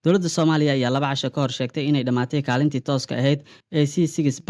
Dowladda Soomaaliya ayaa 2 casho ka hor sheegtay inay dhamaatay kaalintii tooska ahayd ee C6+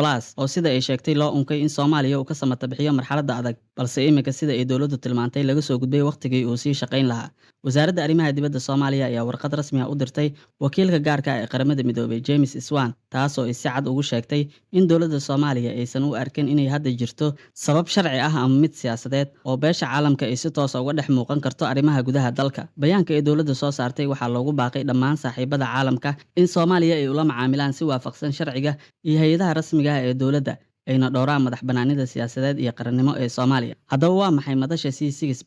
oo sida ay sheegtay loo unkay in Soomaaliya uu ka samata bixiyo marxaladda adag, balse imika sida ay dowladdu tilmaantay laga soo gudbay waqtigii uu sii shaqayn lahaa. Wasaaradda Arrimaha Dibadda Soomaaliya ayaa warqad rasmi ah u dirtay wakiilka gaarka ah ee Qaramada Midoobay James Iswaan, taasoo ay si cad ugu sheegtay in dowladda Soomaaliya aysan u arkin inay hadda jirto sabab sharci ah ama mid siyaasadeed oo beesha caalamka ay si toos ah uga dhex muuqan karto arrimaha gudaha dalka. Bayaanka ay dowladda soo saartay waxaa loogu baaqay dhammaan saaxiibada caalamka in Soomaaliya ay ula macaamilaan si waafaqsan sharciga iyo hay'adaha rasmiga ah ee dowladda, ayna dhowraan madax-bannaanida siyaasadeed iyo qarannimo ee Soomaaliya. Haddaba waa maxay madasha C6+?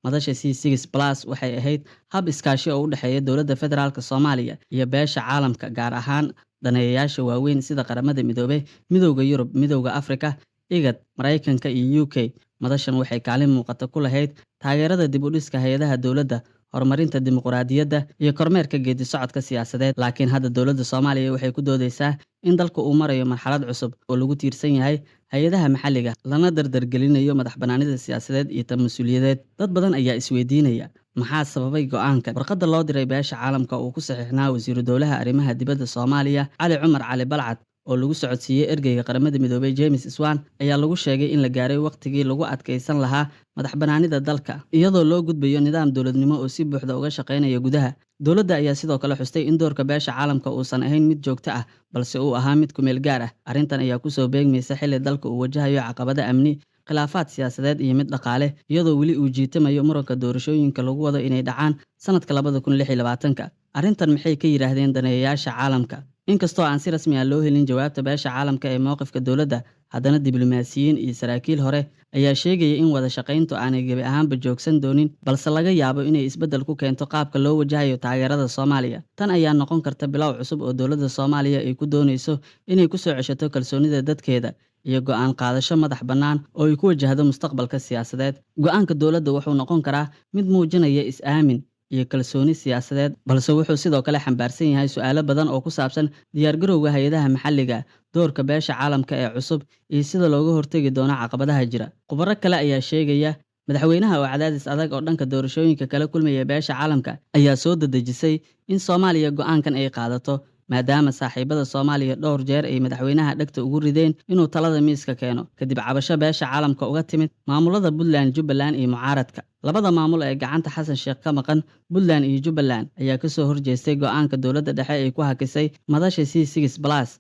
Madasha C6+ waxay ahayd hab iskaashi oo u dhexeeya dowladda federaalka Soomaaliya iyo beesha caalamka, gaar ahaan daneeyayaasha waaweyn sida Qaramada Midoobay, Midowga Yurub, Midowga Afrika, IGAD, Maraykanka iyo UK. Madashan waxay kaalin muuqata ku lahayd taageerada dib u dhiska hay'adaha dowladda, horumarinta dimuqraadiyadda iyo kormeerka geedi socodka siyaasadeed. Laakiin hadda dowladda Soomaaliya waxay ku doodeysaa in dalka uu marayo marxalad cusub oo lagu tiirsan yahay hay'adaha maxalliga, lana dardargelinayo madax-bannaanida siyaasadeed iyo tan mas'uuliyadeed. Dad badan ayaa isweydiinaya maxaa sababay go'aankan. Warqadda loo diray beesha caalamka uu ku saxiixnaa wasiiru dowlaha arrimaha dibadda Soomaaliya Cali Cumar Cali Balcad oo lagu socodsiiyey ergeyga Qaramada Midoobay James Iswaan ayaa lagu sheegay in la gaaray waqtigii lagu adkeysan lahaa madax-bannaanida dalka iyadoo loo gudbayo nidaam dowladnimo oo si buuxda uga shaqeynaya gudaha. Dowladda ayaa sidoo kale xustay in doorka beesha caalamka uusan ahayn mid joogto ah, balse uu ahaa mid ku meel gaar ah. Arrintan ayaa kusoo beegmaysa xilli dalka uu wajahayo caqabado amni, khilaafaad siyaasadeed iyo mid dhaqaale, iyadoo weli uu jiitamayo muranka doorashooyinka lagu wado inay dhacaan sanadka 2026. Arrintan maxay ka yiraahdeen daneeyayaasha caalamka? Inkastoo aan si rasmi ah loo helin jawaabta beesha caalamka ee mowqifka dowladda, haddana diblomaasiyiin iyo saraakiil hore ayaa sheegaya in wada shaqayntu aanay gebi ahaanba joogsan doonin, balse laga yaabo inay isbeddel ku keento qaabka loo wajahayo taageerada Soomaaliya. Tan ayaa noqon karta bilow cusub oo dowladda Soomaaliya ay ku dooneyso inay ku soo ceshato kalsoonida dadkeeda iyo go'aan qaadasho madax bannaan oo ay ku wajahdo mustaqbalka siyaasadeed. Go'aanka dowladda wuxuu noqon karaa mid muujinaya is-aamin iyo kalsooni siyaasadeed, balse wuxuu sidoo kale xambaarsan yahay su'aalo badan oo ku saabsan diyaargarowga hay'adaha maxalliga, doorka beesha caalamka ee cusub iyo sida looga hortagi doono caqabadaha jira. Khubaro kale ayaa sheegaya madaxweynaha oo cadaadis adag oo dhanka doorashooyinka kala kulmaya beesha caalamka ayaa soo dedejisay in Soomaaliya go'aankan ay qaadato, maadaama saaxiibada Soomaaliya dhowr jeer ay madaxweynaha dhegta ugu rideen inuu talada miiska keeno kadib cabasho beesha caalamka uga timid maamulada Puntland, Jubbaland iyo mucaaradka. Labada maamul ee gacanta Xasan Sheekh ka maqan, Puntland iyo Jubbaland, ayaa ka soo horjeestay go'aanka dowladda dhexe ay ku hakisay madasha C6+,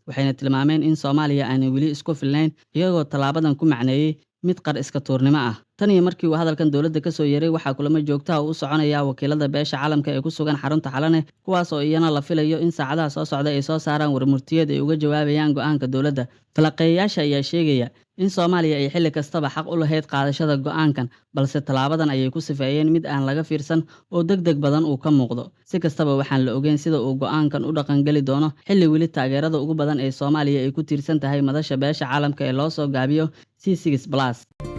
waxayna tilmaameen in Soomaaliya aanay weli isku filnayn, iyagoo tallaabadan ku macneeyey mid qar iska tuurnimo ah. Tan iyo markii uu hadalkan dowladda ka soo yeeray, waxaa kulamo joogto ah u soconaya wakiilada beesha caalamka ee ku sugan xarunta Xalane, kuwaas oo iyana la filayo in saacadaha soo socda ay soo saaraan warmurtiyeed ay uga jawaabayaan go'aanka dowladda. Falaqeeyayaasha ayaa sheegaya in Soomaaliya ay xilli kastaba xaq u lahayd qaadashada go'aankan, balse tallaabadan ayay ku sifeeyeen mid aan laga fiirsan oo degdeg badan uu ka muuqdo. Si kastaba, waxaan la ogeyn sida uu go'aankan u dhaqangeli doono xilli weli taageerada ugu badan ee Soomaaliya ay ku tiirsan tahay madasha beesha caalamka ee loo soo gaabiyo C6+.